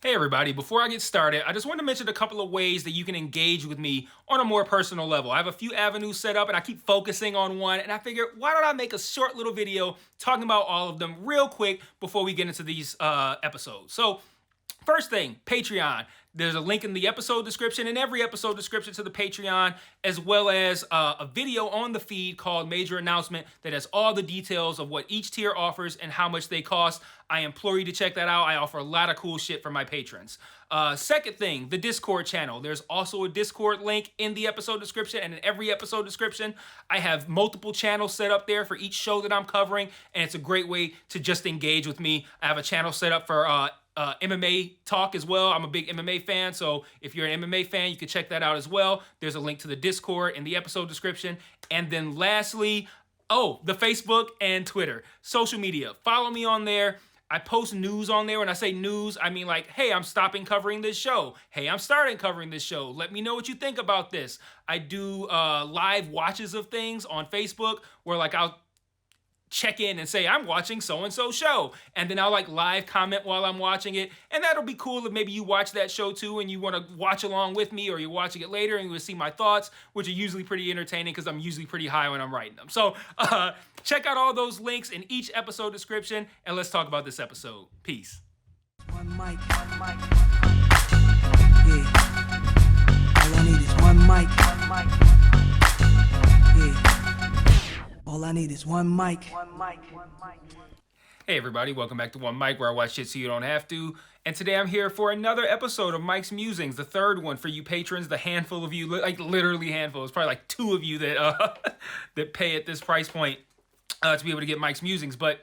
Hey everybody, before I get started, I just want to mention a couple of ways that you can engage with me on a more personal level. I have a few avenues set up and I keep focusing on one, and I figured, why don't I make a short little video talking about all of them real quick before we get into these episodes. So first thing, Patreon. There's a link in the episode description and every episode description to the Patreon, as well as a video on the feed called Major Announcement that has all the details of what each tier offers and how much they cost. I implore you to check that out. I offer a lot of cool shit for my patrons. Second thing, the Discord channel. There's also a Discord link in the episode description and in every episode description. I have multiple channels set up there for each show that I'm covering, and it's a great way to just engage with me. I have a channel set up for MMA talk as well. I'm a big MMA fan, so if you're an MMA fan, you can check that out as well. There's a link to the Discord in the episode description. And then lastly, the Facebook and Twitter. Social media. Follow me on there. I post news on there. When I say news, I mean like, hey, I'm stopping covering this show. Hey, I'm starting covering this show. Let me know what you think about this. I do live watches of things on Facebook where like I'll check in and say I'm watching so-and-so show, and then I'll like live comment while I'm watching it, and that'll be cool if maybe you watch that show too and you want to watch along with me, or you're watching it later and you will see my thoughts, which are usually pretty entertaining because I'm usually pretty high when I'm writing them. So check out all those links in each episode description, and let's talk about this episode. Peace. One mic, one mic. Yeah. All I need is one mic. One mic. Yeah. All I need is one mic. One mic. One mic. Hey everybody, welcome back to One Mic, where I watch shit so you don't have to. And today I'm here for another episode of Mike's Musings, the third one for you patrons, the handful of you, like literally handful. It's probably like two of you that that pay at this price point to be able to get Mike's Musings. But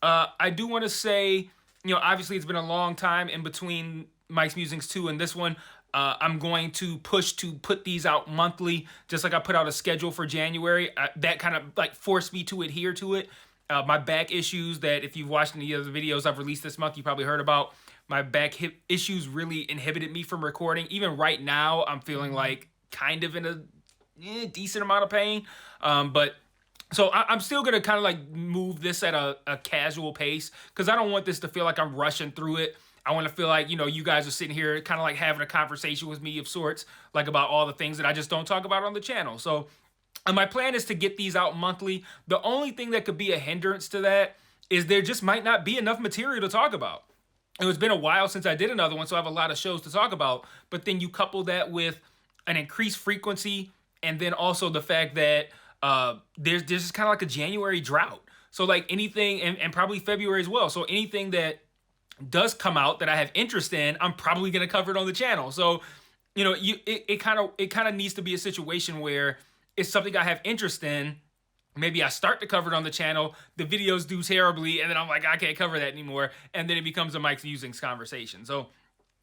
I do want to say, obviously it's been a long time in between Mike's Musings 2 and this one. I'm going to push to put these out monthly, just like I put out a schedule for January. That kind of like forced me to adhere to it. My back issues that if you've watched any of the videos I've released this month, you probably heard about. My back hip issues really inhibited me from recording. Even right now, I'm feeling like kind of in a decent amount of pain. So I'm still going to kind of like move this at a casual pace because I don't want this to feel like I'm rushing through it. I want to feel like, you guys are sitting here kind of like having a conversation with me of sorts, like about all the things that I just don't talk about on the channel. So my plan is to get these out monthly. The only thing that could be a hindrance to that is there just might not be enough material to talk about. It's been a while since I did another one, so I have a lot of shows to talk about. But then you couple that with an increased frequency, and then also the fact that there's just kind of like a January drought. So like anything, and probably February as well. So anything that does come out that I have interest in, I'm probably going to cover it on the channel. So, it kind of needs to be a situation where it's something I have interest in. Maybe I start to cover it on the channel, the videos do terribly, and then I'm like, I can't cover that anymore. And then it becomes a Mike's Musings conversation. So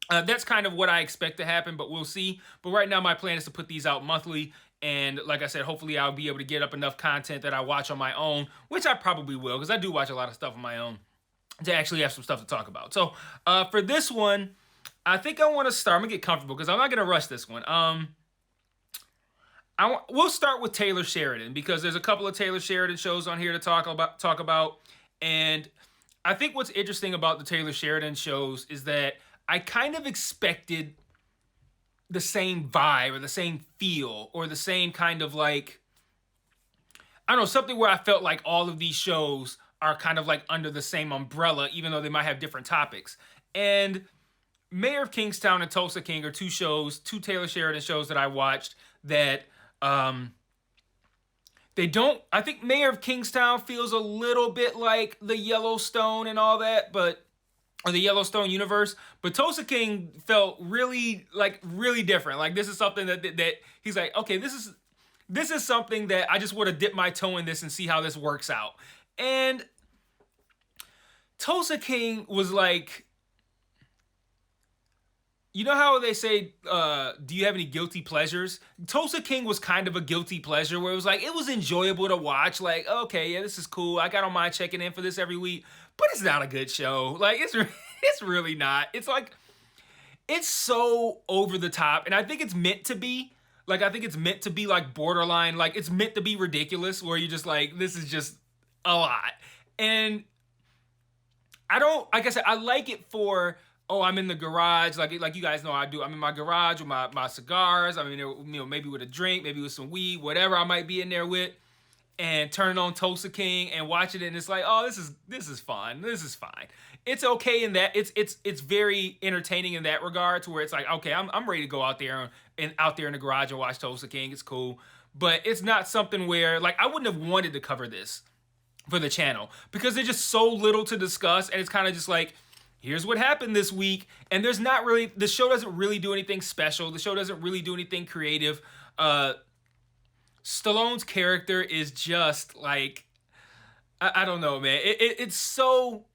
that's kind of what I expect to happen, but we'll see. But right now my plan is to put these out monthly. And like I said, hopefully I'll be able to get up enough content that I watch on my own, which I probably will, because I do watch a lot of stuff on my own, to actually have some stuff to talk about. So for this one, I think I want to start. I'm going to get comfortable because I'm not going to rush this one. We'll start with Taylor Sheridan because there's a couple of Taylor Sheridan shows on here to talk about. And I think what's interesting about the Taylor Sheridan shows is that I kind of expected the same vibe or the same feel or the same kind of like, I don't know, something where I felt like all of these shows are kind of like under the same umbrella, even though they might have different topics. And Mayor of Kingstown and Tulsa King are two Taylor Sheridan shows that I watched that they don't, I think Mayor of Kingstown feels a little bit like the Yellowstone and all that, or the Yellowstone universe, but Tulsa King felt really different. Like this is something that he's like, okay, this is something that I just want to dip my toe in this and see how this works out. And Tulsa King was like, you know how they say, do you have any guilty pleasures? Tulsa King was kind of a guilty pleasure where it was like, it was enjoyable to watch. Like, okay, yeah, this is cool. I don't mind checking in for this every week, but it's not a good show. Like, it's really not. It's like, it's so over the top. And I think it's meant to be. Like, I think it's meant to be like borderline. Like, it's meant to be ridiculous where you're just like, this is just a lot. And I don't, like I said, I like it for oh, I'm in the garage, like you guys know I do. I'm in my garage with my cigars. I'm in there, maybe with a drink, maybe with some weed, whatever I might be in there with, and turning on Tulsa King and watching it, and it's like, oh, this is fun. This is fine. It's okay in that it's very entertaining in that regard, to where it's like, okay, I'm ready to go out there in the garage and watch Tulsa King. It's cool, but it's not something where, like, I wouldn't have wanted to cover this for the channel, because there's just so little to discuss, and it's kind of just like, here's what happened this week, and there's not really, the show doesn't really do anything special. The show doesn't really do anything creative. Stallone's character is just like, I don't know, man. It's so,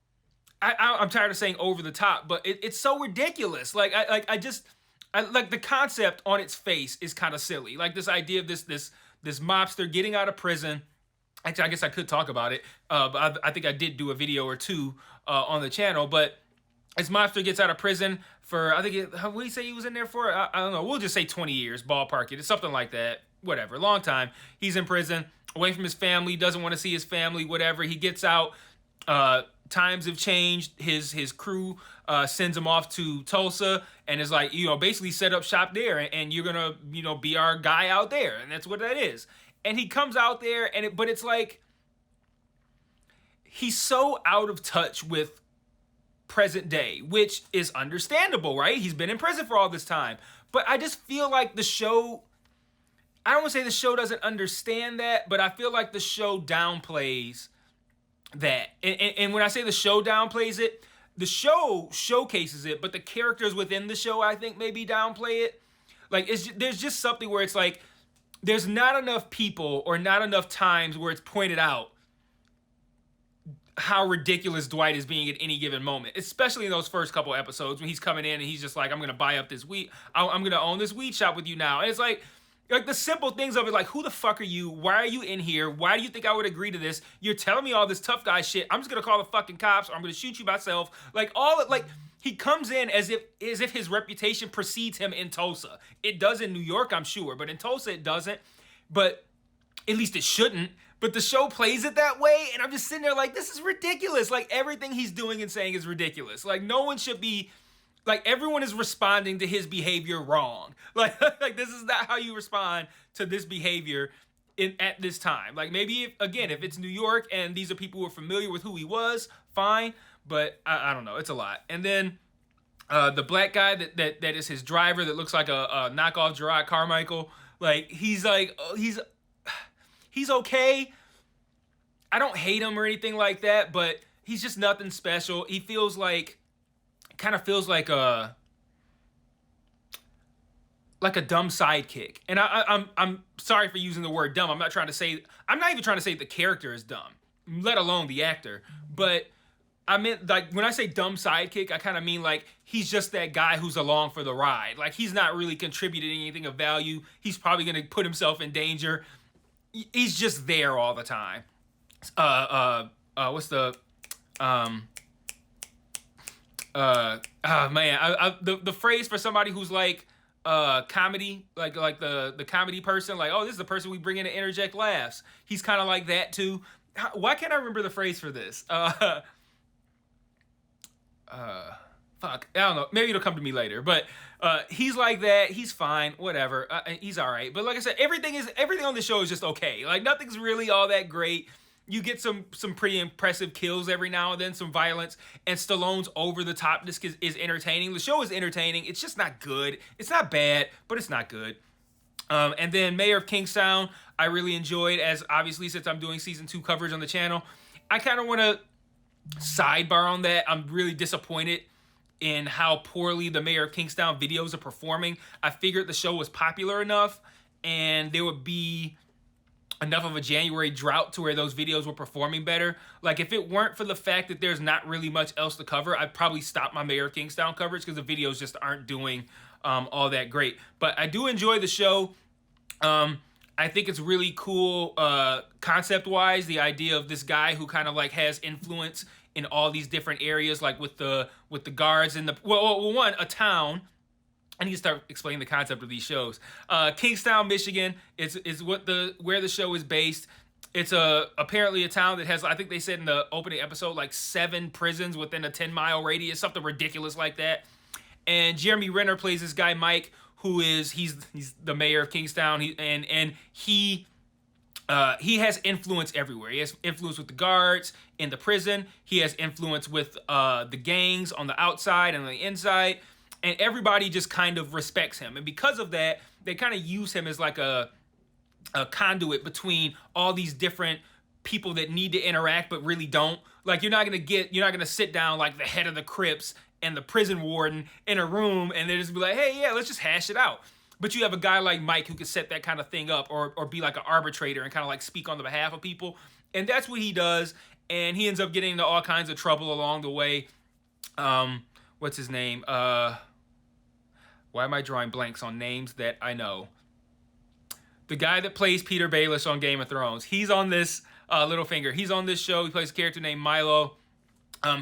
I'm tired of saying over the top, but it's so ridiculous. Like I like the concept on its face is kind of silly. Like this idea of this mobster getting out of prison. Actually, I guess I could talk about it, but I think I did do a video or two on the channel. But this mobster gets out of prison for, I think, what did he say he was in there for? I don't know. We'll just say 20 years, ballpark it. It's something like that. Whatever, long time. He's in prison, away from his family, doesn't want to see his family, whatever. He gets out. Times have changed. His crew sends him off to Tulsa and is like, basically set up shop there, and you're gonna, be our guy out there, and that's what that is. And he comes out there, but it's like, he's so out of touch with present day, which is understandable, right? He's been in prison for all this time. But I just feel like the show, I don't want to say the show doesn't understand that, but I feel like the show downplays that. And when I say the show downplays it, the show showcases it, but the characters within the show, I think, maybe downplay it. Like, there's just something where it's like, there's not enough people or not enough times where it's pointed out how ridiculous Dwight is being at any given moment, especially in those first couple episodes when he's coming in and he's just like, I'm going to buy up this weed. I'm going to own this weed shop with you now. And it's like the simple things of it, like, who the fuck are you? Why are you in here? Why do you think I would agree to this? You're telling me all this tough guy shit. I'm just going to call the fucking cops, or I'm going to shoot you myself. He comes in as if his reputation precedes him in Tulsa. It does in New York, I'm sure, but in Tulsa it doesn't. But at least it shouldn't. But the show plays it that way, and I'm just sitting there like, this is ridiculous. Like, everything he's doing and saying is ridiculous. Like, no one should be, like, everyone is responding to his behavior wrong. Like this is not how you respond to this behavior at this time. Like, maybe, if it's New York and these are people who are familiar with who he was, fine. But I don't know. It's a lot. And then the black guy that is his driver that looks like a knockoff Gerard Carmichael, like, he's okay. I don't hate him or anything like that, but he's just nothing special. He kind of feels like a dumb sidekick. And I'm sorry for using the word dumb. I'm not even trying to say the character is dumb, let alone the actor. But I meant, like, when I say dumb sidekick, I kind of mean like he's just that guy who's along for the ride. Like, he's not really contributing anything of value. He's probably going to put himself in danger. He's just there all the time. What's the the phrase for somebody who's like comedy, like the comedy person, like, oh, this is the person we bring in to interject laughs. He's kind of like that too. Why can't I remember the phrase for this? Fuck, I don't know. Maybe it'll come to me later. But he's like that. He's fine. Whatever. He's all right. But like I said, everything on the show is just okay. Like, nothing's really all that great. You get some pretty impressive kills every now and then, some violence, and Stallone's over-the-topness is entertaining. The show is entertaining. It's just not good. It's not bad, but it's not good. And then Mayor of Kingstown, I really enjoyed, as obviously since I'm doing season 2 coverage on the channel. I kind of want to sidebar on that. I'm really disappointed in how poorly the Mayor of Kingstown videos are performing. I figured the show was popular enough and there would be enough of a January drought to where those videos were performing better. Like, if it weren't for the fact that there's not really much else to cover, I'd probably stop my Mayor of Kingstown coverage because the videos just aren't doing all that great. But I do enjoy the show. I think it's really cool concept-wise, the idea of this guy who kind of like has influence in all these different areas, like with the guards in the a town. I need to start explaining the concept of these shows. Kingstown, Michigan is where the show is based, It's apparently a town that has, I think they said in the opening episode, like 7 prisons within a 10-mile radius, something ridiculous like that. And Jeremy Renner plays this guy Mike, who is he's the mayor of Kingstown. He has influence everywhere. He has influence with the guards in the prison. He has influence with the gangs on the outside and on the inside. And everybody just kind of respects him. And because of that, they kind of use him as like a conduit between all these different people that need to interact but really don't. Like you're not gonna sit down like the head of the Crips and the prison warden in a room and they just be like, hey, yeah, let's just hash it out. But you have a guy like Mike who can set that kind of thing up, or be like an arbitrator and kind of like speak on the behalf of people. And that's what he does. And he ends up getting into all kinds of trouble along the way. What's his name? Why am I drawing blanks on names that I know? The guy that plays Peter Baelish on Game of Thrones. He's on this, Littlefinger. He's on this show. He plays a character named Milo.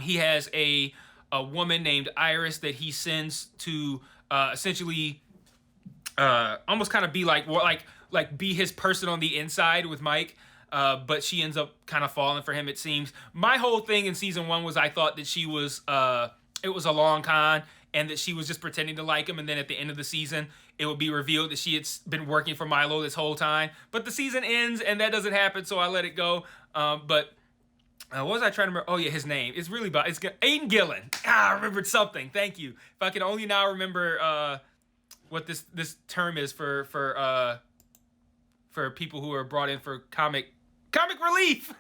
He has a woman named Iris that he sends to essentially almost kind of be like be his person on the inside with Mike. But she ends up kind of falling for him, it seems. My whole thing in season 1 was I thought that she was it was a long con and that she was just pretending to like him, and then at the end of the season it would be revealed that she had been working for Milo this whole time. But the season ends and that doesn't happen, so I let it go. But what was I trying to remember? Oh yeah, his name. It's really bad. It's Aidan Gillen. I remembered something. Thank you. If I can only now remember what this term is for people who are brought in for comic relief.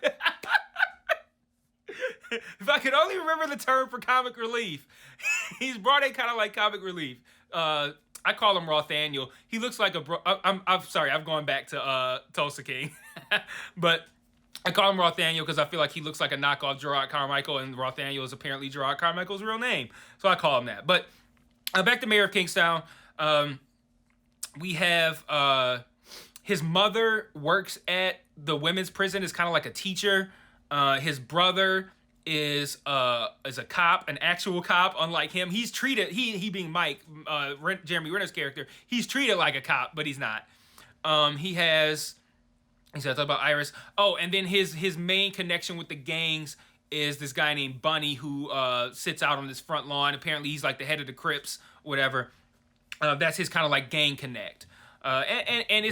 If I could only remember the term for comic relief. He's brought in kind of like comic relief. I call him Rothaniel. He looks like I'm sorry, I've gone back to Tulsa King. But I call him Rothaniel because I feel like he looks like a knockoff Gerard Carmichael, and Rothaniel is apparently Gerard Carmichael's real name. So I call him that. But back to Mayor of Kingstown. We have his mother works at the women's prison, is kind of like a teacher. His brother is a cop, an actual cop. Unlike him, he's treated, he being Mike, Jeremy Renner's character, he's treated like a cop, but he's not. He said I talked about Iris. Oh, and then his main connection with the gangs is this guy named Bunny who sits out on this front lawn. Apparently he's like the head of the Crips, whatever. That's his kind of like gang connect. And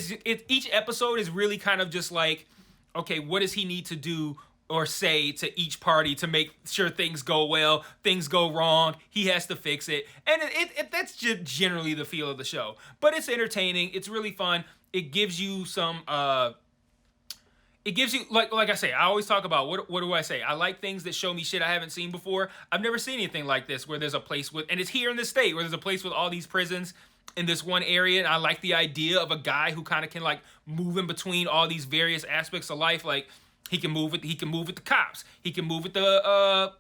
each episode is really kind of just like, okay, what does he need to do or say to each party to make sure things go well, things go wrong, he has to fix it. And that's just generally the feel of the show. But it's entertaining, it's really fun. It gives you some, it gives you, like I say, I always talk about, what do I say? I like things that show me shit I haven't seen before. I've never seen anything like this where there's a place with, and it's here in the state, where there's a place with all these prisons in this one area. And I like the idea of a guy who kind of can like move in between all these various aspects of life. Like, he can move with the cops. He can move with the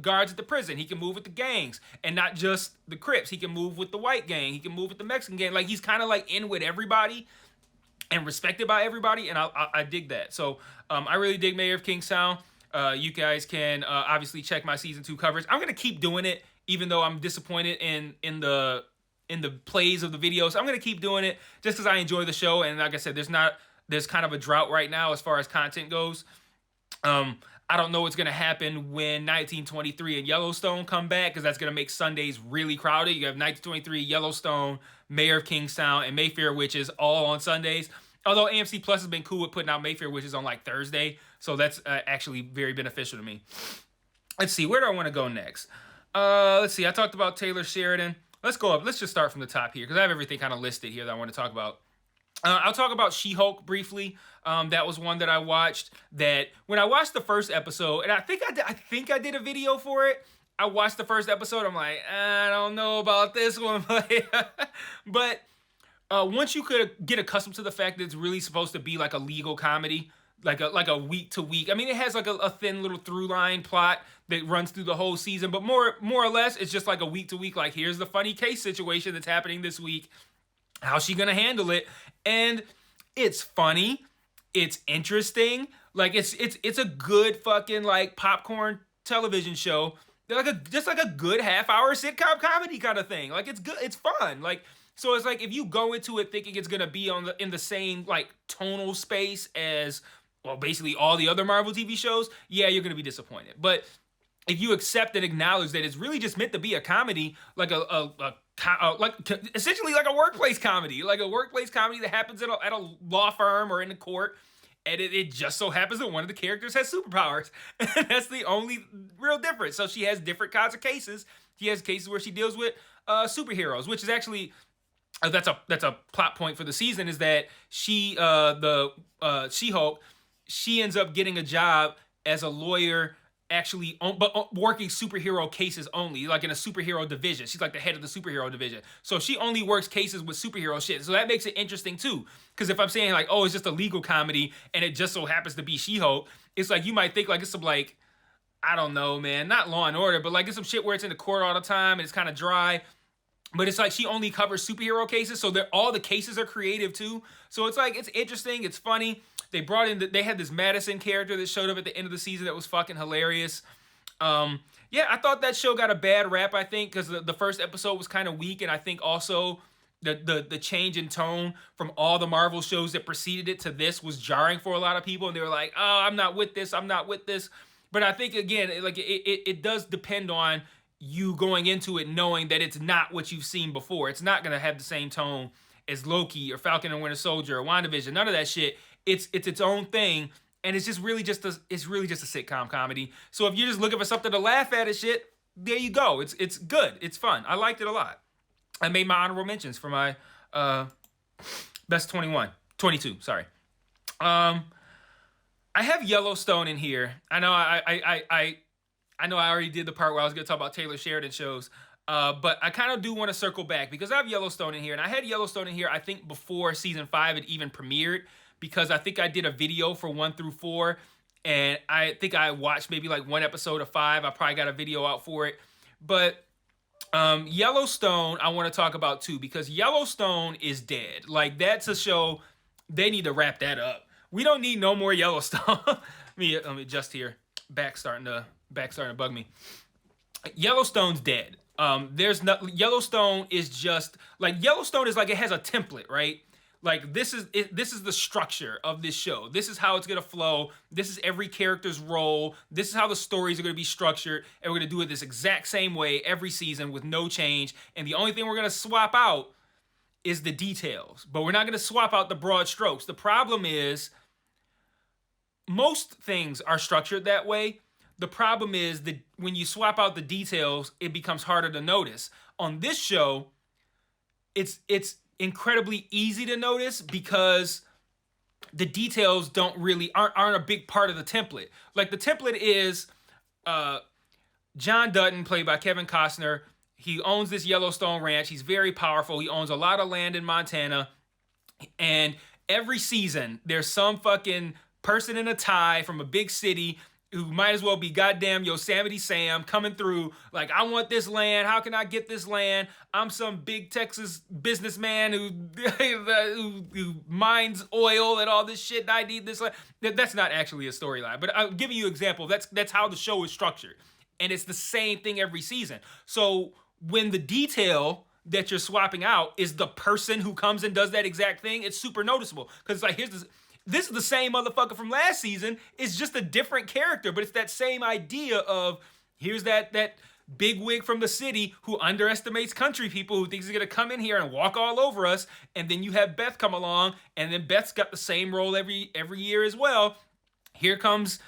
guards at the prison. He can move with the gangs, and not just the Crips. He can move with the white gang. He can move with the Mexican gang. Like, he's kind of like in with everybody and respected by everybody, and I dig that. So I really dig Mayor of Kingstown. You guys can obviously check my season 2 coverage. I'm gonna keep doing it, even though I'm disappointed in the plays of the videos. I'm gonna keep doing it just because I enjoy the show, and like I said, there's kind of a drought right now as far as content goes. I don't know what's going to happen when 1923 and Yellowstone come back, because that's going to make Sundays really crowded. You have 1923, Yellowstone, Mayor of Kingstown, and Mayfair Witches all on Sundays. Although AMC Plus has been cool with putting out Mayfair Witches on like Thursday, so that's actually very beneficial to me. Let's see, where do I want to go next? Let's see, I talked about Taylor Sheridan. Let's go up. Let's just start from the top here, because I have everything kind of listed here that I want to talk about. I'll talk about She-Hulk briefly. That was one that I watched. That when I watched the first episode, and I think I did a video for it. I watched the first episode. I'm like, I don't know about this one, but once you could get accustomed to the fact that it's really supposed to be like a legal comedy, like a week to week. I mean, it has like a thin little through line plot that runs through the whole season, but more or less, it's just like a week to week. Like, here's the funny case situation that's happening this week. How's she gonna handle it? And it's funny, it's interesting, like it's a good fucking like popcorn television show. They're just like a good half-hour sitcom comedy kind of thing. Like, it's good, it's fun. Like, so it's like if you go into it thinking it's gonna be in the same like tonal space as well, basically all the other Marvel TV shows, yeah, you're gonna be disappointed. But if you accept and acknowledge that it's really just meant to be a comedy, like essentially like a workplace comedy, that happens at a law firm or in the court, and it just so happens that one of the characters has superpowers, and that's the only real difference. So she has different kinds of cases. She has cases where she deals with superheroes, which is actually that's a plot point for the season, is that She-Hulk, she ends up getting a job as a lawyer, actually working superhero cases only, like in a superhero division. She's like the head of the superhero division, so she only works cases with superhero shit. So that makes it interesting too, because if I'm saying like, oh, it's just a legal comedy and it just so happens to be She-Hulk, it's like you might think like it's some like, I don't know, man, not Law and Order, but like it's some shit where it's in the court all the time and it's kind of dry. But it's like she only covers superhero cases, so all the cases are creative too. So it's like, it's interesting, it's funny. They brought in, they had this Madison character that showed up at the end of the season that was fucking hilarious. Yeah, I thought that show got a bad rap, I think, because the first episode was kind of weak, and I think also the change in tone from all the Marvel shows that preceded it to this was jarring for a lot of people, and they were like, oh, I'm not with this. But I think, again, like it does depend on you going into it knowing that it's not what you've seen before. It's not going to have the same tone as Loki or Falcon and Winter Soldier or WandaVision. None of that shit. It's its own thing, and it's really just a sitcom comedy. So if you're just looking for something to laugh at and shit, there you go. It's good. It's fun. I liked it a lot. I made my honorable mentions for my best 22. Sorry. I have Yellowstone in here. I know I know I already did the part where I was going to talk about Taylor Sheridan shows, but I kind of do want to circle back because I have Yellowstone in here, and I had Yellowstone in here, I think, before season 5 had even premiered, because I think I did a video for 1 through 4, and I think I watched maybe like one episode of 5. I probably got a video out for it, but Yellowstone I want to talk about too, because Yellowstone is dead. Like, that's a show, they need to wrap that up. We don't need no more Yellowstone. Let me adjust here. Back starting to bug me. Yellowstone's dead. Yellowstone is just like, Yellowstone is like, it has a template, right? Like, this is the structure of this show. This is how it's gonna flow. This is every character's role. This is how the stories are gonna be structured, and we're gonna do it this exact same way every season with no change. And the only thing we're gonna swap out is the details, but we're not gonna swap out the broad strokes. The problem is, most things are structured that way. The problem is that when you swap out the details, it becomes harder to notice. On this show, it's incredibly easy to notice because the details aren't a big part of the template. Like, the template is John Dutton, played by Kevin Costner. He owns this Yellowstone ranch. He's very powerful. He owns a lot of land in Montana. And every season, there's some fucking person in a tie from a big city who might as well be goddamn Yosemite Sam coming through like, I want this land. How can I get this land? I'm some big Texas businessman who mines oil and all this shit. I need this land. That's not actually a storyline, but I'm giving you an example. That's how the show is structured. And it's the same thing every season. So when the detail that you're swapping out is the person who comes and does that exact thing, it's super noticeable. Because it's like, this is the same motherfucker from last season. It's just a different character, but it's that same idea of, here's that big wig from the city who underestimates country people, who thinks he's gonna come in here and walk all over us. And then you have Beth come along, and then Beth's got the same role every year as well. Here comes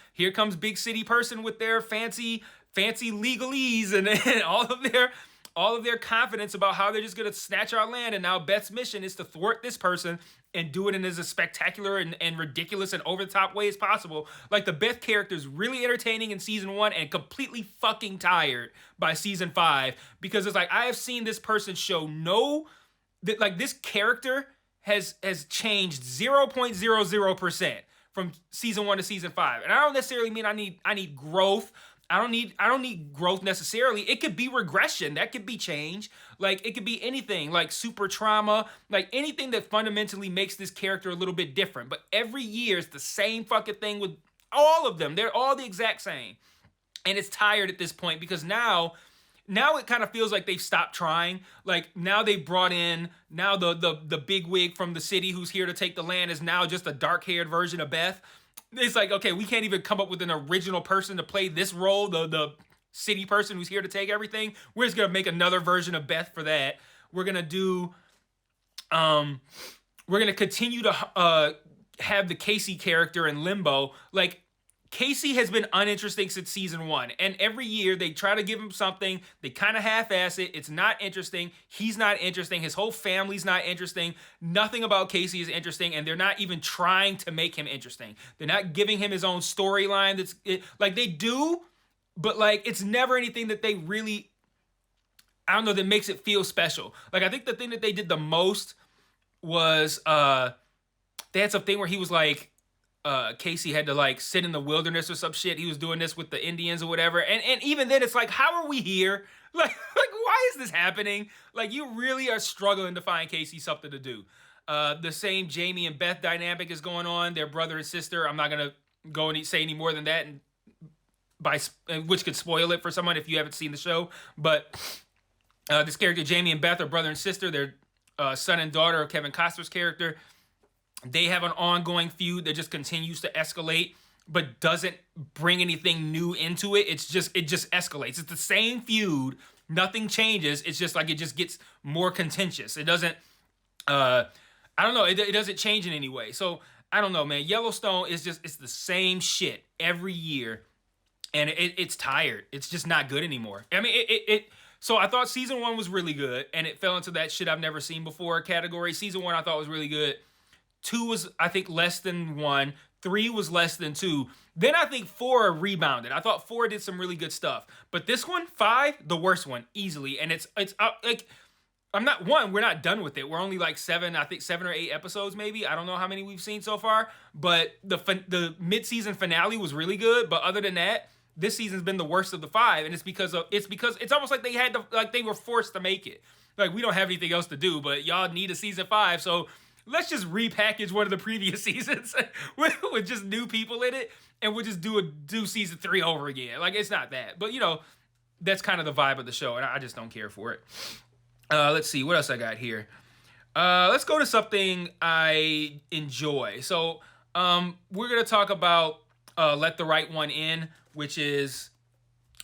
big city person with their fancy legalese and all of their confidence about how they're just gonna snatch our land. And now Beth's mission is to thwart this person and do it in as a spectacular and ridiculous and over-the-top way as possible. Like, the Beth character is really entertaining in season 1 and completely fucking tired by season 5, because it's like, I have seen this person show this character has changed 0.00% from season 1 to season 5. And I don't necessarily mean I need growth. I don't need growth necessarily. It could be regression. That could be change. Like, it could be anything, like super trauma, like anything that fundamentally makes this character a little bit different. But every year it's the same fucking thing with all of them. They're all the exact same. And it's tired at this point, because now it kind of feels like they've stopped trying. Like, now they brought in, the big wig from the city who's here to take the land is now just a dark-haired version of Beth. It's like, okay, we can't even come up with an original person to play this role, the city person who's here to take everything. We're just gonna make another version of Beth for that. We're gonna do, we're gonna continue to have the Casey character in limbo. Like, Casey has been uninteresting since season 1, and every year they try to give him something. They kind of half-ass it. It's not interesting. He's not interesting. His whole family's not interesting. Nothing about Casey is interesting, and they're not even trying to make him interesting. They're not giving him his own storyline. Like, they do, but like, it's never anything that they really, I don't know, that makes it feel special. Like, I think the thing that they did the most was they had something where he was like, Casey had to like sit in the wilderness or some shit. He was doing this with the Indians or whatever. And even then it's like, how are we here? Like why is this happening? Like, you really are struggling to find Casey something to do. The same Jamie and Beth dynamic is going on. They're brother and sister. I'm not going to go and say any more than that, which could spoil it for someone if you haven't seen the show. But this character, Jamie and Beth, are brother and sister. They're son and daughter of Kevin Costner's character. They have an ongoing feud that just continues to escalate, but doesn't bring anything new into it. It just escalates. It's the same feud. Nothing changes. It's just like it just gets more contentious. It doesn't, I don't know. It doesn't change in any way. So I don't know, man. Yellowstone is it's the same shit every year, and it's tired. It's just not good anymore. I mean, so I thought season 1 was really good, and it fell into that shit I've never seen before category. Season 1 I thought was really good. 2 was, I think, less than 1. 3 was less than 2. Then I think 4 rebounded. I thought 4 did some really good stuff. But this one, 5, the worst one, easily. And it's like, we're not done with it. We're only like 7 or 8 episodes maybe. I don't know how many we've seen so far. But the mid-season finale was really good. But other than that, this season's been the worst of the 5. And it's because it's almost like they were forced to make it. Like, we don't have anything else to do, but y'all need a season 5, so let's just repackage one of the previous seasons with just new people in it, and we'll just do season 3 over again. Like, it's not that. But, that's kind of the vibe of the show, and I just don't care for it. Let's see. What else I got here? Let's go to something I enjoy. So, we're going to talk about Let the Right One In, which is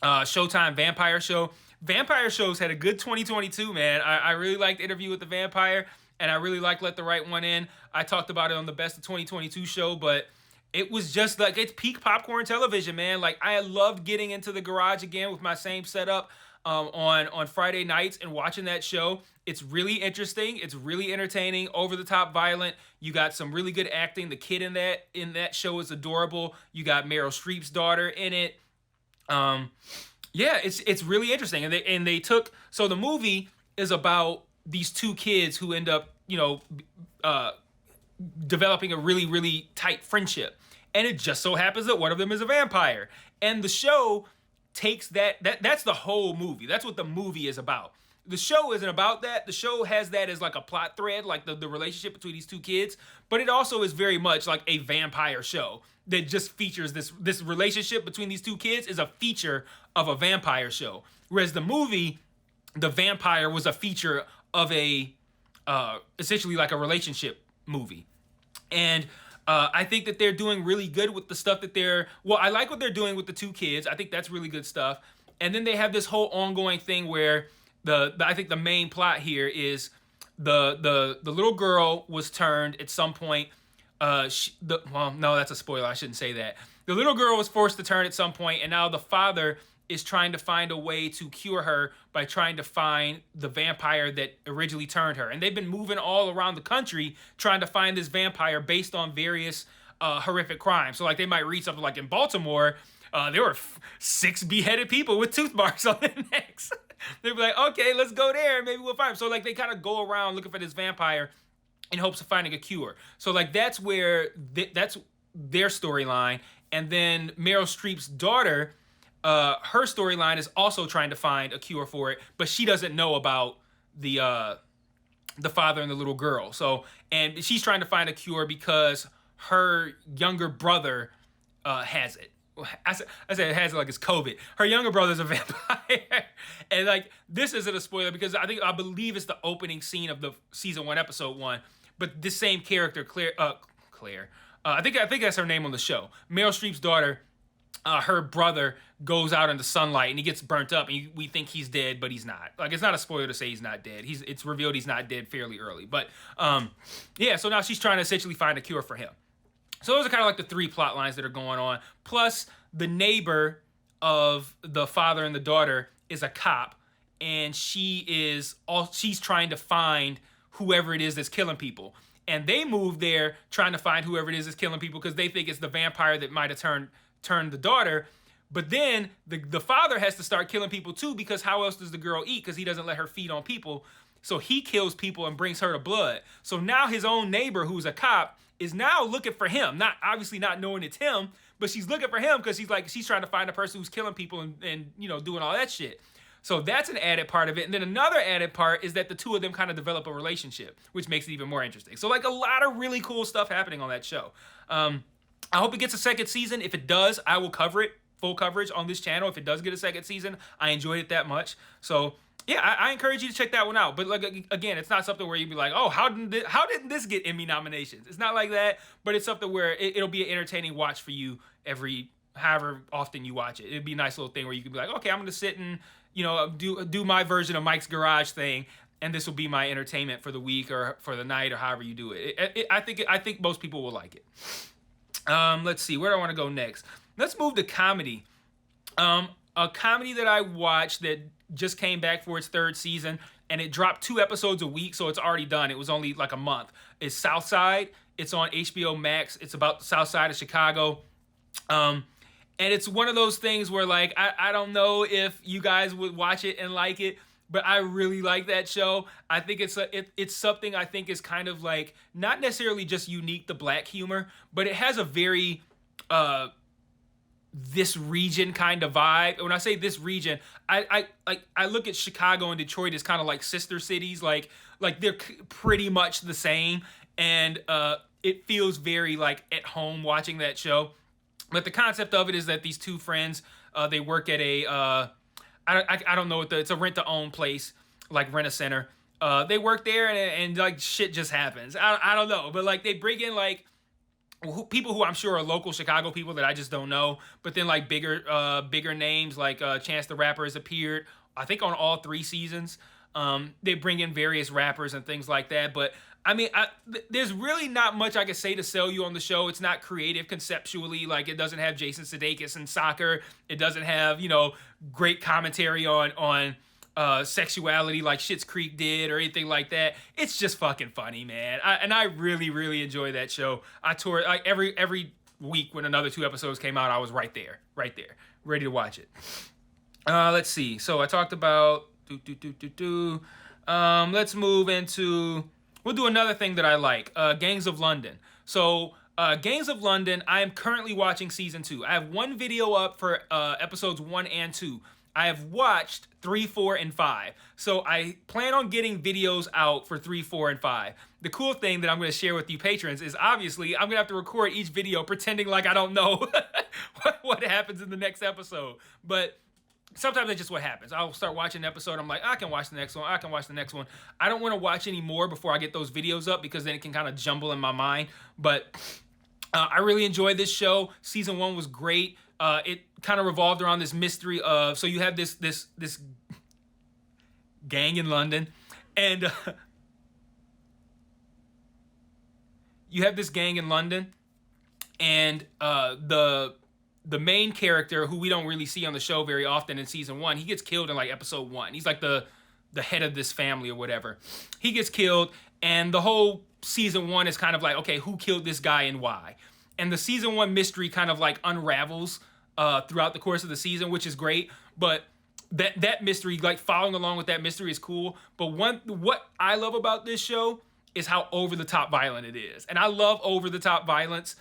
Showtime vampire show. Vampire shows had a good 2022, man. I really liked Interview with the Vampire. And I really like Let the Right One In. I talked about it on the Best of 2022 show, but it was just like, it's peak popcorn television, man. Like, I loved getting into the garage again with my same setup on Friday nights and watching that show. It's really interesting. It's really entertaining, over-the-top violent. You got some really good acting. The kid in that show is adorable. You got Meryl Streep's daughter in it. Yeah, it's really interesting. And they took, so the movie is about these 2 kids who end up, developing a really, really tight friendship. And it just so happens that one of them is a vampire. And the show takes that's the whole movie. That's what the movie is about. The show isn't about that. The show has that as like a plot thread, like the relationship between these 2 kids. But it also is very much like a vampire show that just features this relationship between these 2 kids is a feature of a vampire show. Whereas the movie, the vampire was a feature of a essentially like a relationship movie. And I think that they're doing really good with the stuff that I like what they're doing with the 2 kids. I think that's really good stuff. And then they have this whole ongoing thing where I think the main plot here is the little girl was turned at some point. No, that's a spoiler. I shouldn't say that. The little girl was forced to turn at some point, and now the father is trying to find a way to cure her by trying to find the vampire that originally turned her. And they've been moving all around the country trying to find this vampire based on various horrific crimes. So like they might read something like in Baltimore, there were 6 beheaded people with tooth marks on their necks. They'd be like, okay, let's go there and maybe we'll find him. So like they kind of go around looking for this vampire in hopes of finding a cure. So like that's where that's their storyline. And then Meryl Streep's daughter, her storyline is also trying to find a cure for it, but she doesn't know about the father and the little girl. So, and she's trying to find a cure because her younger brother has it. I said it has it like it's COVID. Her younger brother's a vampire. And like, this isn't a spoiler because I believe it's the opening scene of the season 1, episode 1. But this same character, Claire, I think that's her name on the show. Meryl Streep's daughter, her brother goes out in the sunlight and he gets burnt up, and we think he's dead, but he's not. Like, it's not a spoiler to say he's not dead. It's revealed he's not dead fairly early. But yeah, so now she's trying to essentially find a cure for him. So those are kind of like the three plot lines that are going on. Plus, the neighbor of the father and the daughter is a cop, and she's trying to find whoever it is that's killing people. And they move there trying to find whoever it is that's killing people because they think it's the vampire that might have turned the daughter. But then the father has to start killing people too, because how else does the girl eat? Because he doesn't let her feed on people. So he kills people and brings her to blood. So now his own neighbor, who's a cop, is now looking for him. Obviously not knowing it's him, but she's looking for him because she's trying to find a person who's killing people and doing all that shit. So that's an added part of it. And then another added part is that the two of them kind of develop a relationship, which makes it even more interesting. So like a lot of really cool stuff happening on that show. I hope it gets a second season. If it does, I will cover it, full coverage on this channel. If it does get a second season, I enjoyed it that much. So yeah, I encourage you to check that one out. But like, again, it's not something where you'd be like, oh, how didn't this get Emmy nominations? It's not like that, but it's something where it'll be an entertaining watch for you however often you watch it. It'd be a nice little thing where you could be like, okay, I'm gonna sit and do my version of Mike's Garage thing, and this will be my entertainment for the week or for the night or however you do it. I think most people will like it. Let's see, where do I want to go next? Let's move to comedy. A comedy that I watched that just came back for its third season, and it dropped 2 episodes a week, so it's already done. It was only like a month. It's Southside. It's on HBO Max. It's about the South Side of Chicago. And it's one of those things where, like, I don't know if you guys would watch it and like it, but I really like that show. I think it's something I think is kind of like not necessarily just unique to black humor, but it has a very this region kind of vibe. When I say this region, I look at Chicago and Detroit as kind of like sister cities, like they're pretty much the same, and it feels very like at home watching that show. But the concept of it is that these two friends, they work at a, I don't know, it's a rent-to-own place, like Rent-A-Center. They work there and like shit just happens. I don't know, but like they bring in like people who I'm sure are local Chicago people that I just don't know. But then like bigger names like Chance the Rapper has appeared, I think on all 3 seasons. They bring in various rappers and things like that. But I mean, there's really not much I can say to sell you on the show. It's not creative conceptually. Like, it doesn't have Jason Sudeikis in soccer. It doesn't have, great commentary on sexuality like Schitt's Creek did or anything like that. It's just fucking funny, man. I really, really enjoy that show. I toured every week when another 2 episodes came out. I was right there, ready to watch it. Let's see. So I talked about let's move into. We'll do another thing that I like, Gangs of London. So, Gangs of London, I am currently watching season 2. I have 1 video up for episodes 1 and 2. I have watched 3, 4, and 5. So I plan on getting videos out for 3, 4, and 5. The cool thing that I'm going to share with you patrons is obviously I'm going to have to record each video pretending like I don't know what happens in the next episode. But sometimes that's just what happens. I'll start watching an episode. I'm like, I can watch the next one. I don't want to watch any more before I get those videos up because then it can kind of jumble in my mind. But I really enjoyed this show. Season 1 was great. It kind of revolved around this mystery of, so you have this gang in London, and you have this gang in London, and the main character, who we don't really see on the show very often in season 1, he gets killed in like episode 1. He's like the head of this family or whatever. He gets killed, and the whole season 1 is kind of like, okay, who killed this guy and why? And the season 1 mystery kind of like unravels throughout the course of the season, which is great. But that mystery, like following along with that mystery, is cool. But what I love about this show is how over the top violent it is, and I love over the top violence.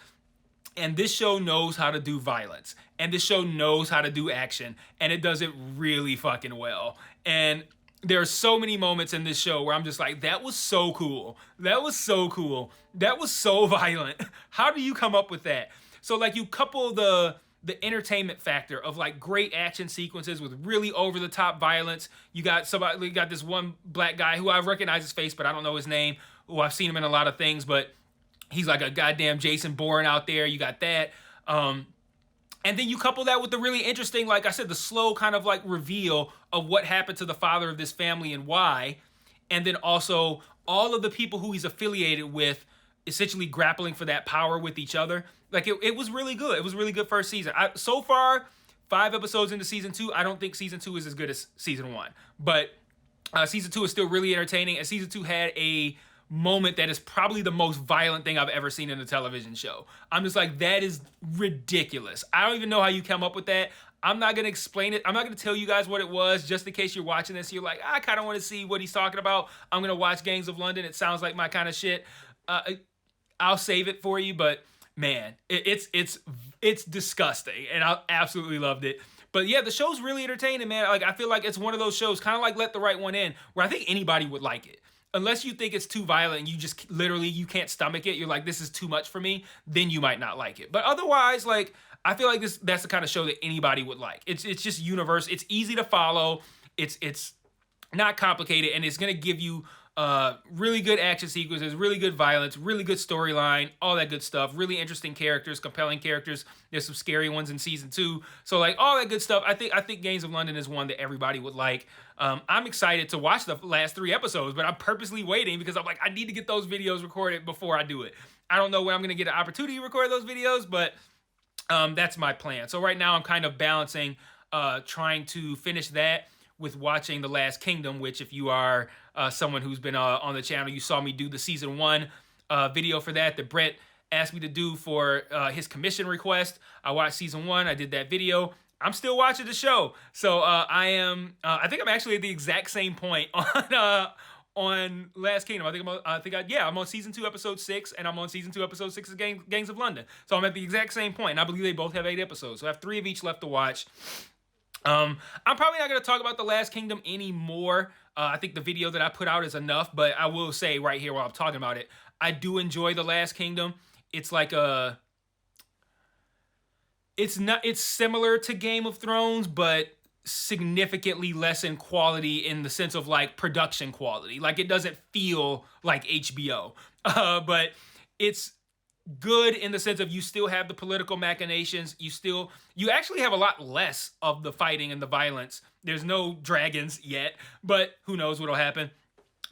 And this show knows how to do violence. And this show knows how to do action. And it does it really fucking well. And there are so many moments in this show where I'm just like, that was so cool. That was so cool. That was so violent. How do you come up with that? So like you couple the entertainment factor of like great action sequences with really over the top violence. You got this one black guy who I recognize his face, but I don't know his name. Oh, I've seen him in a lot of things, but He's like a goddamn Jason Bourne out there. You got that. And then you couple that with the really interesting, like I said, the slow kind of like reveal of what happened to the father of this family and why. And then also all of the people who he's affiliated with essentially grappling for that power with each other. Like it was really good. It was really good first season. So far, 5 episodes into season 2, I don't think season 2 is as good as season 1. But season 2 is still really entertaining. And season 2 had a moment that is probably the most violent thing I've ever seen in a television show. I'm just like, that is ridiculous. I don't even know how you come up with that. I'm not going to explain it. I'm not going to tell you guys what it was, just in case you're watching this. You're like, I kind of want to see what he's talking about. I'm going to watch Gangs of London. It sounds like my kind of shit. I'll save it for you, but man, it's disgusting, and I absolutely loved it. But yeah, the show's really entertaining, man. Like I feel like it's one of those shows, kind of like Let the Right One In, where I think anybody would like it. Unless you think it's too violent and you just literally you can't stomach it, you're like, this is too much for me, then you might not like it. But otherwise, like I feel like that's the kind of show that anybody would like. It's just universe. It's easy to follow. It's not complicated, and it's gonna give you really good action sequences, really good violence, really good storyline, all that good stuff. Really interesting characters, compelling characters. There's some scary ones in season 2, so like all that good stuff. I think Gangs of London is one that everybody would like. I'm excited to watch the last 3 episodes, but I'm purposely waiting because I'm like, I need to get those videos recorded before I do it. I don't know when I'm gonna get an opportunity to record those videos, but that's my plan. So right now I'm kind of balancing trying to finish that with watching The Last Kingdom, which if you are someone who's been on the channel, you saw me do the season 1 video for that Brett asked me to do for his commission request. I watched season 1, I did that video. I'm still watching the show. So I think I'm actually at the exact same point on Last Kingdom. I'm on season 2, episode 6, and I'm on season 2, episode 6 of Gangs of London. So I'm at the exact same point, and I believe they both have 8 episodes. So I have 3 of each left to watch. I'm probably not going to talk about The Last Kingdom anymore. I think the video that I put out is enough, but I will say right here while I'm talking about it, I do enjoy The Last Kingdom. It's like it's similar to Game of Thrones, but significantly less in quality in the sense of like production quality. Like it doesn't feel like HBO, but it's good in the sense of you still have the political machinations. You actually have a lot less of the fighting and the violence. There's no dragons yet, but who knows what'll happen.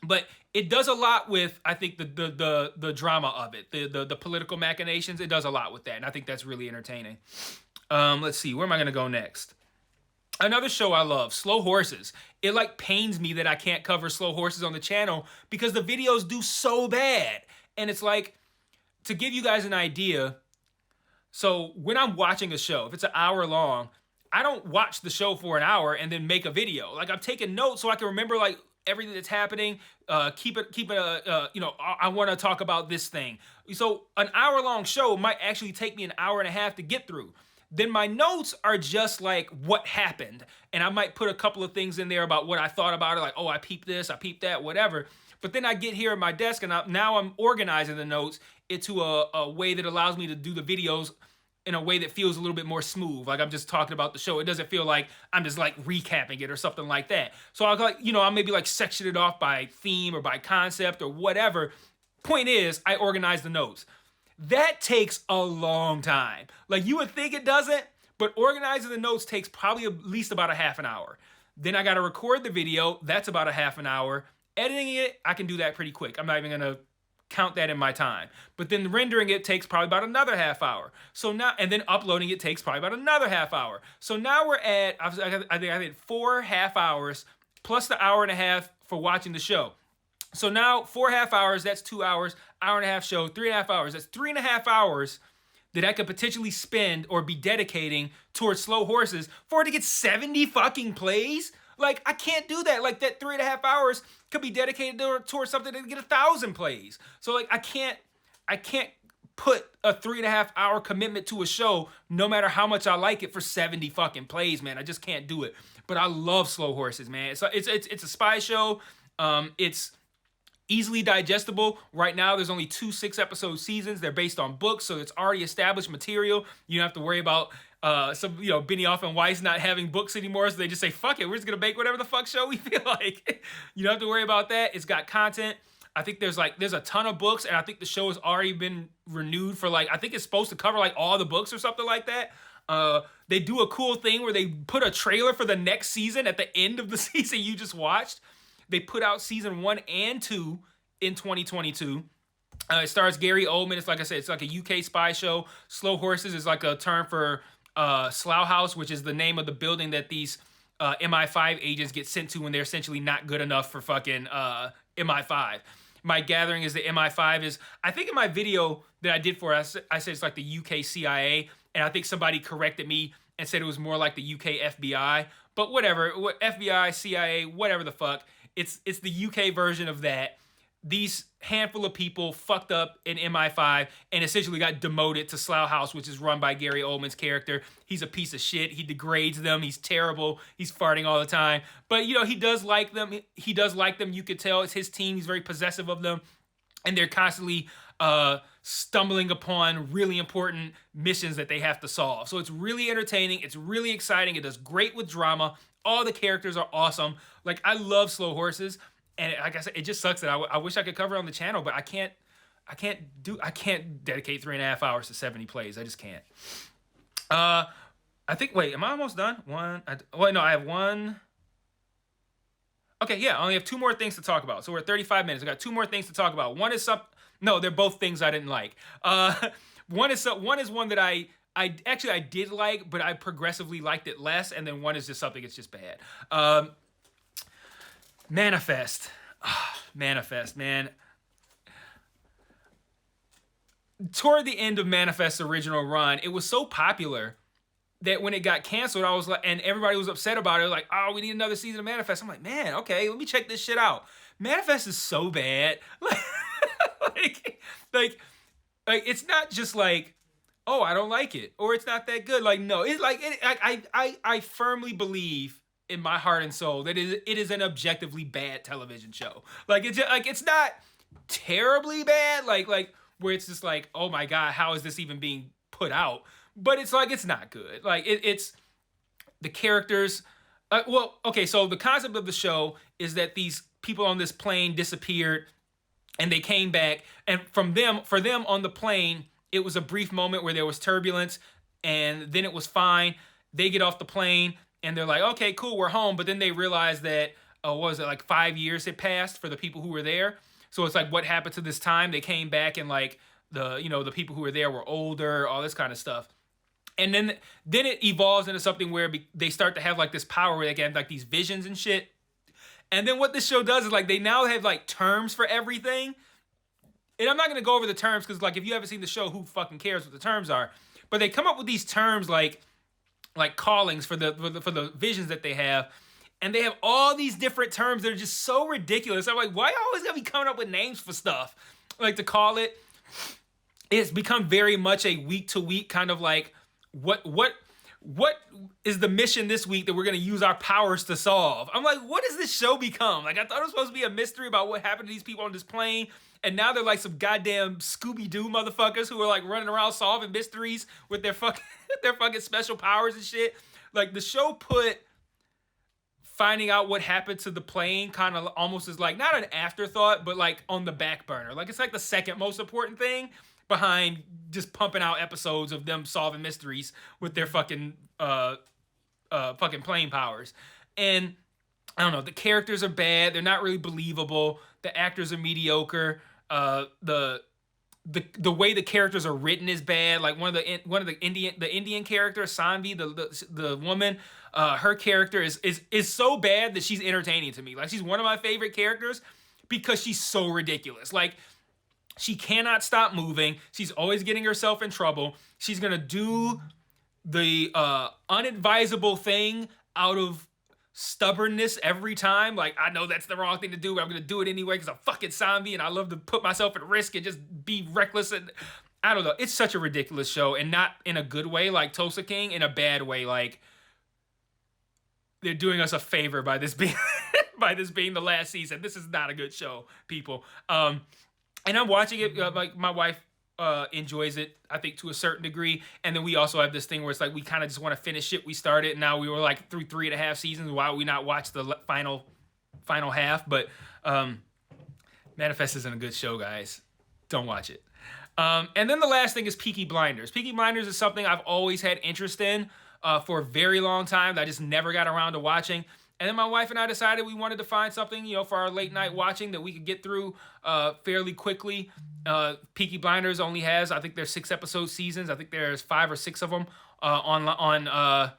But it does a lot with, I think, the drama of it, the political machinations. It does a lot with that, and I think that's really entertaining. Let's see, where am I gonna go next? Another show I love, Slow Horses. It like pains me that I can't cover Slow Horses on the channel because the videos do so bad, and it's like, to give you guys an idea, so when I'm watching a show, if it's an hour long, I don't watch the show for an hour and then make a video. Like I'm taking notes so I can remember like everything that's happening. Keep it. I want to talk about this thing. So an hour long show might actually take me an hour and a half to get through. Then my notes are just like what happened, and I might put a couple of things in there about what I thought about it, like, oh, I peeped this, I peeped that, whatever. But then I get here at my desk and now I'm organizing the notes into a way that allows me to do the videos in a way that feels a little bit more smooth. Like I'm just talking about the show. It doesn't feel like I'm just like recapping it or something like that. So I'll maybe like section it off by theme or by concept or whatever. Point is, I organize the notes. That takes a long time. Like you would think it doesn't, but organizing the notes takes probably at least about a half an hour. Then I got to record the video. That's about a half an hour. Editing it, I can do that pretty quick. I'm not even going to count that in my time. But then rendering it takes probably about another half hour. So now, and then uploading it takes probably about another half hour. So now we're at, I think I did 4 half hours plus the hour and a half for watching the show. So now 4 half hours, that's 2 hours, hour and a half show, 3.5 hours. That's 3.5 hours that I could potentially spend or be dedicating towards Slow Horses for it to get 70 fucking plays. Like, I can't do that. Like, that 3.5 hours could be dedicated towards something to get 1,000 plays. So, like, I can't put a 3.5 hour commitment to a show, no matter how much I like it, for 70 fucking plays, man. I just can't do it. But I love Slow Horses, man. It's a spy show. It's easily digestible. Right now, there's only 2 6-episode seasons. They're based on books, so it's already established material. You don't have to worry about Benioff and Weiss not having books anymore, so they just say, fuck it, we're just gonna make whatever the fuck show we feel like. You don't have to worry about that. It's got content. I think there's a ton of books, and I think the show has already been renewed for I think it's supposed to cover like all the books or something like that. They do a cool thing where they put a trailer for the next season at the end of the season you just watched. They put out season 1 and 2 in 2022. It stars Gary Oldman. It's like I said, it's like a UK spy show. Slow Horses is like a term for Slough House, which is the name of the building that these MI5 agents get sent to when they're essentially not good enough for fucking MI5. My gathering is that MI5 is, I think in my video that I did for us, I said it's like the UK CIA, and I think somebody corrected me and said it was more like the UK FBI. But whatever, FBI, CIA, whatever the fuck, it's the UK version of that. These handful of people fucked up in MI5 and essentially got demoted to Slough House, which is run by Gary Oldman's character. He's a piece of shit. He degrades them. He's terrible. He's farting all the time. But, he does like them. He does like them. You could tell it's his team. He's very possessive of them. And they're constantly stumbling upon really important missions that they have to solve. So it's really entertaining. It's really exciting. It does great with drama. All the characters are awesome. Like, I love Slow Horses. And like I said, it just sucks that I wish I could cover it on the channel, but I can't dedicate 3.5 hours to 70 plays. I just can't. I think, wait, am I almost done? I have one. Okay, yeah, I only have 2 more things to talk about. So we're at 35 minutes. I got 2 more things to talk about. One is no, they're both things I didn't like. One is one that I did like, but I progressively liked it less. And then one is just something that's just bad. Manifest. Manifest, man. Toward the end of Manifest's original run, it was so popular that when it got canceled, I was like, and everybody was upset about it, like, oh, we need another season of Manifest. I'm like, man, okay, let me check this shit out. Manifest is so bad. Like, it's not just like, oh, I don't like it, or it's not that good. Like, no, it's like, I firmly believe in my heart and soul that it is an objectively bad television show. Like, it's not terribly bad, like where it's just like, oh my god, how is this even being put out? But it's like, it's not good. Like, it's the characters. So the concept of the show is that these people on this plane disappeared, and they came back, and for them on the plane, it was a brief moment where there was turbulence, and then it was fine. They get off the plane, and they're like, okay, cool, we're home. But then they realize that, what was it, like 5 years had passed for the people who were there. So it's like, what happened to this time? They came back, and like the people who were there were older, all this kind of stuff. And then it evolves into something where they start to have like this power where they get like these visions and shit. And then what this show does is like, they now have like terms for everything. And I'm not going to go over the terms because like, if you haven't seen the show, who fucking cares what the terms are? But they come up with these terms like callings for the visions that they have. And they have all these different terms that are just so ridiculous. I'm like, why you always gotta be coming up with names for stuff? Like, to call it, it's become very much a week-to-week kind of like, what is the mission this week that we're gonna use our powers to solve? I'm like, what does this show become? Like, I thought it was supposed to be a mystery about what happened to these people on this plane, and now they're like some goddamn Scooby-Doo motherfuckers who are like running around solving mysteries with their fucking special powers and shit. Like, the show put finding out what happened to the plane kind of almost as like, not an afterthought, but like on the back burner. Like, it's like the second most important thing behind just pumping out episodes of them solving mysteries with their fucking plane powers. And I don't know, the characters are bad. They're not really believable. The actors are mediocre. The way the characters are written is bad. Like, one of the Indian character, Sanvi, the woman, her character is so bad that she's entertaining to me. Like, she's one of my favorite characters because she's so ridiculous. Like, she cannot stop moving. She's always getting herself in trouble. She's gonna do the unadvisable thing out of stubbornness every time. Like, I know that's the wrong thing to do, but I'm gonna do it anyway because I'm fucking zombie and I love to put myself at risk and just be reckless. And I don't know, it's such a ridiculous show, and not in a good way like Tulsa King, in a bad way. Like, they're doing us a favor by this being the last season. This is not a good show, people. And I'm watching it, like, my wife enjoys it, I think, to a certain degree. And then we also have this thing where it's like, we kind of just want to finish shit we started. And now we were like through 3.5 seasons. Why would we not watch the final half? But Manifest isn't a good show, guys. Don't watch it. And then the last thing is Peaky Blinders. Peaky Blinders is something I've always had interest in for a very long time that I just never got around to watching. And then my wife and I decided we wanted to find something, for our late night watching that we could get through fairly quickly. Peaky Blinders only has, I think there's 6 episode seasons. I think there's 5 or 6 of them on I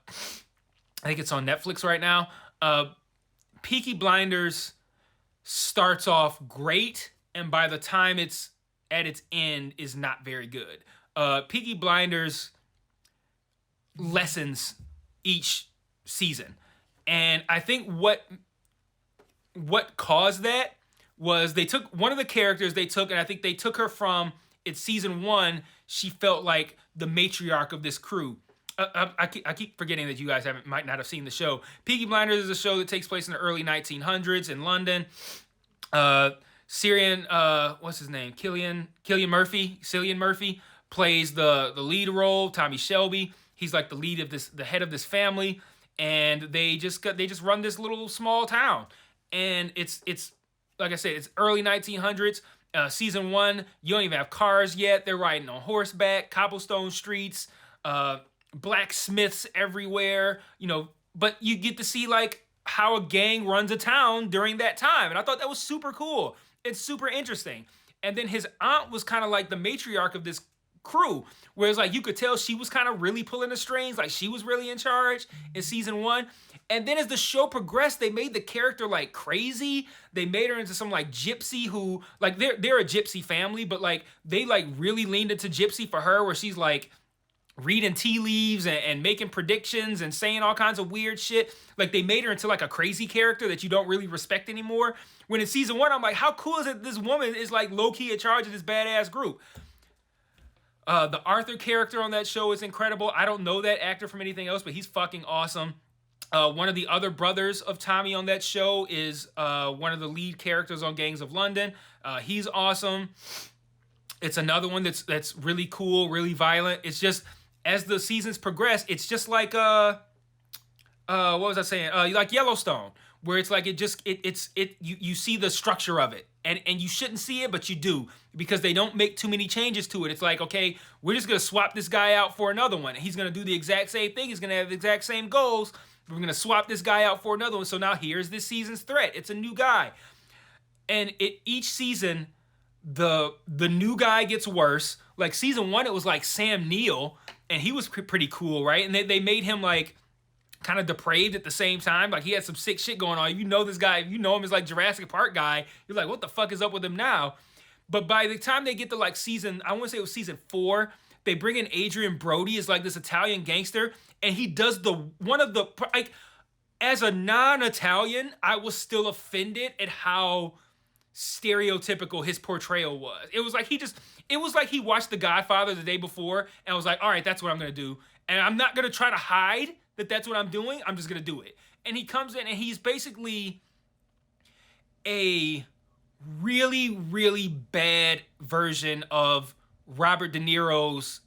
think it's on Netflix right now. Peaky Blinders starts off great, and by the time it's at its end is not very good. Peaky Blinders lessens each season. And I think what caused that was they took one of the characters and I think they took her from, it's season 1, she felt like the matriarch of this crew. I keep forgetting that you guys might not have seen the show. Peaky Blinders is a show that takes place in the early 1900s in London. Cillian Murphy plays the lead role. Tommy Shelby, he's like the head of this family, and they just run this little small town, and it's like I said, it's early 1900s. Season 1, you don't even have cars yet. They're riding on horseback, cobblestone streets, blacksmiths everywhere, but you get to see like how a gang runs a town during that time. And I thought that was super cool. It's super interesting. And then his aunt was kind of like the matriarch of this crew, whereas like you could tell she was kind of really pulling the strings, like she was really in charge in season 1. And then as the show progressed, they made the character like crazy. They made her into some like gypsy who, like they're a gypsy family, but like they like really leaned into gypsy for her, where she's like reading tea leaves and making predictions and saying all kinds of weird shit. Like they made her into like a crazy character that you don't really respect anymore. When in season 1, I'm like, how cool is it this woman is like low-key in charge of this badass group? The Arthur character on that show is incredible. I don't know that actor from anything else, but he's fucking awesome. One of the other brothers of Tommy on that show is one of the lead characters on Gangs of London. He's awesome. It's another one that's really cool, really violent. It's just, as the seasons progress, it's just like what was I saying? Like Yellowstone, where it's like you see the structure of it, and you shouldn't see it, but you do, because they don't make too many changes to it. It's like, okay, we're just gonna swap this guy out for another one, and he's gonna do the exact same thing. He's gonna have the exact same goals. We're gonna swap this guy out for another one. So now here's this season's threat. It's a new guy, and each season, the new guy gets worse. Like season 1, it was like Sam Neill, and he was pretty cool, right? And they made him like kind of depraved at the same time. Like he had some sick shit going on. You know this guy, you know him as like Jurassic Park guy. You're like, what the fuck is up with him now? But by the time they get to like I want to say it was season 4, they bring in Adrian Brody as like this Italian gangster, and he does like, as a non-Italian, I was still offended at how stereotypical his portrayal was. It was like he watched The Godfather the day before and was like, all right, that's what I'm gonna do, and I'm not gonna try to hide that that's what I'm doing. I'm just gonna do it. And he comes in and he's basically a really, really bad version of Robert De Niro's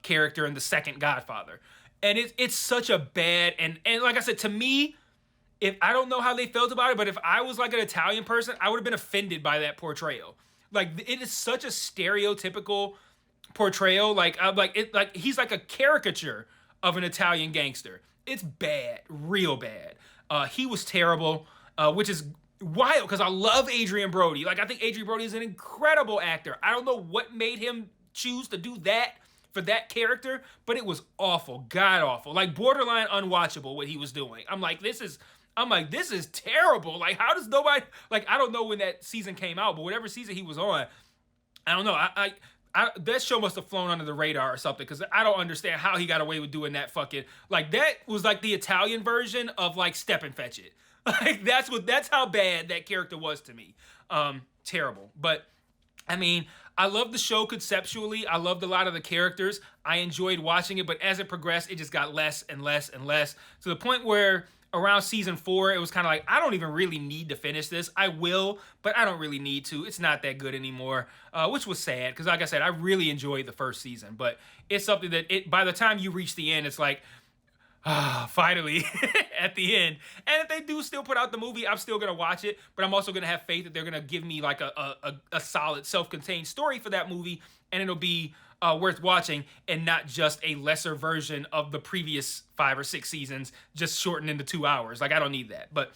character in the second Godfather. And it's such a bad, and like I said, to me, if I don't know how they felt about it, but if I was like an Italian person, I would have been offended by that portrayal. Like it is such a stereotypical portrayal. Like he's like a caricature of an Italian gangster. It's bad, real bad. He was terrible, which is wild because I love Adrian Brody. Like I think Adrian Brody is an incredible actor. I don't know what made him choose to do that for that character, but it was awful, god awful, like borderline unwatchable what he was doing. I'm like, this is terrible. Like, how does nobody, like, I don't know when that season came out, but whatever season he was on, I don't know. I that show must have flown under the radar or something, because I don't understand how he got away with doing that fucking, like, that was like the Italian version of like Step and Fetch It. Like that's how bad that character was to me. Terrible. But I mean, I love the show conceptually. I loved a lot of the characters. I enjoyed watching it, but as it progressed, it just got less and less and less, to the point where around season 4, it was kind of like, I don't even really need to finish this. I will, but I don't really need to. It's not that good anymore, which was sad, because like I said, I really enjoyed the first season, but it's something that by the time you reach the end, it's like, Finally, at the end. And if they do still put out the movie, I'm still gonna watch it. But I'm also gonna have faith that they're gonna give me like a solid self-contained story for that movie, and it'll be worth watching, and not just a lesser version of the previous 5 or 6 seasons, just shortened into 2 hours. Like, I don't need that. But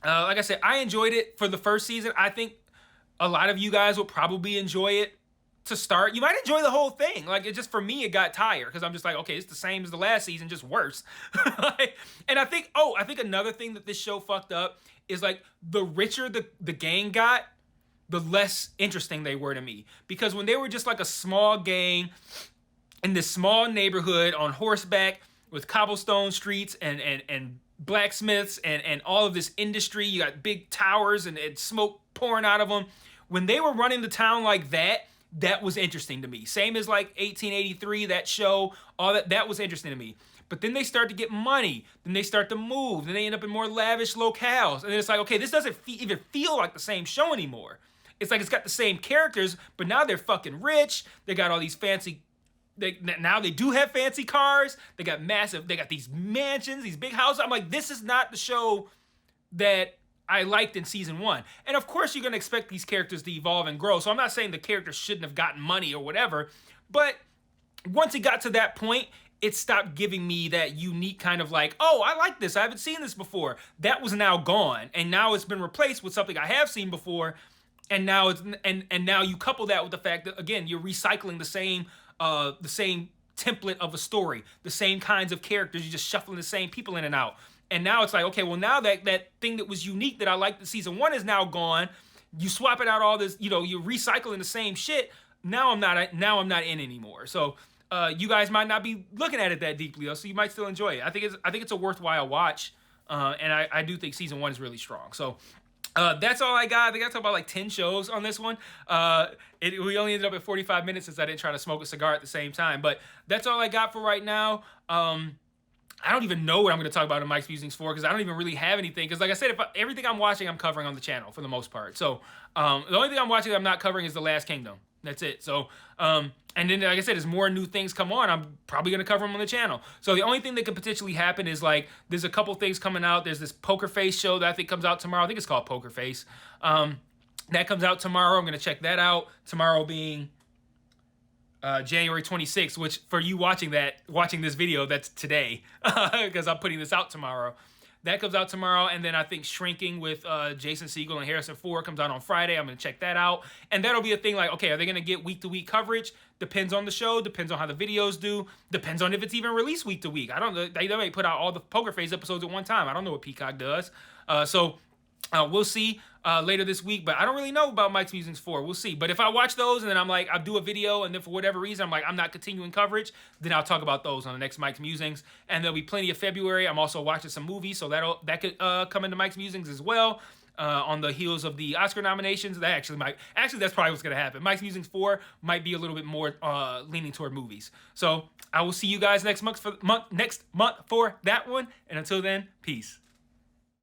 like I said, I enjoyed it for the first season. I think a lot of you guys will probably enjoy it to start. You might enjoy the whole thing. Like, it just, for me, it got tired because I'm just like, okay, it's the same as the last season, just worse. And I think another thing that this show fucked up is, like, the richer the gang got, the less interesting they were to me. Because when they were just like a small gang in this small neighborhood on horseback with cobblestone streets and blacksmiths and all of this industry, you got big towers and smoke pouring out of them. When they were running the town like that, that was interesting to me. Same as like 1883, that show, all that was interesting to me. But then they start to get money. Then they start to move. Then they end up in more lavish locales. And then it's like, okay, this doesn't even feel like the same show anymore. It's like it's got the same characters, but now they're fucking rich. They got all these fancy... now they do have fancy cars. They got these mansions, these big houses. I'm like, this is not the show that I liked in season 1. And of course, you're going to expect these characters to evolve and grow. So I'm not saying the characters shouldn't have gotten money or whatever. But once it got to that point, it stopped giving me that unique kind of like, oh, I like this. I haven't seen this before. That was now gone. And now it's been replaced with something I have seen before. And now now you couple that with the fact that, again, you're recycling the same template of a story, the same kinds of characters. You're just shuffling the same people in and out. And now it's like, okay, well, now that thing that was unique that I liked in season 1 is now gone. You swap it out all this, you're recycling the same shit. Now I'm not in anymore. So you guys might not be looking at it that deeply, though, so you might still enjoy it. I think it's a worthwhile watch, and I do think season 1 is really strong. So that's all I got. I think I talked about like 10 shows on this one. We only ended up at 45 minutes since I didn't try to smoke a cigar at the same time. But that's all I got for right now. I don't even know what I'm going to talk about in Mike's Musings for, because I don't even really have anything. Because like I said, everything I'm watching, I'm covering on the channel for the most part. So the only thing I'm watching that I'm not covering is The Last Kingdom. That's it. So, and then, like I said, as more new things come on, I'm probably going to cover them on the channel. So the only thing that could potentially happen is, like, there's a couple things coming out. There's this Poker Face show that I think comes out tomorrow. I think it's called Poker Face. That comes out tomorrow. I'm going to check that out. Tomorrow being January 26th, which for you watching this video, that's today, because I'm putting this out tomorrow. That comes out tomorrow, and then I think Shrinking with Jason Segel and Harrison Ford comes out on Friday. I'm going to check that out, and that'll be a thing like, okay, are they going to get week-to-week coverage? Depends on the show, depends on how the videos do, depends on if it's even released week-to-week. I don't know. They may put out all the Poker Face episodes at one time. I don't know what Peacock does. So we'll see later this week, but I don't really know about Mike's Musings 4. We'll see. But if I watch those and then I'm like, I'll do a video, and then for whatever reason, I'm like, I'm not continuing coverage, then I'll talk about those on the next Mike's Musings. And there'll be plenty of February. I'm also watching some movies, so that could come into Mike's Musings as well. On the heels of the Oscar nominations, that's probably what's going to happen. Mike's Musings 4 might be a little bit more leaning toward movies. So I will see you guys next month for that one. And until then, peace.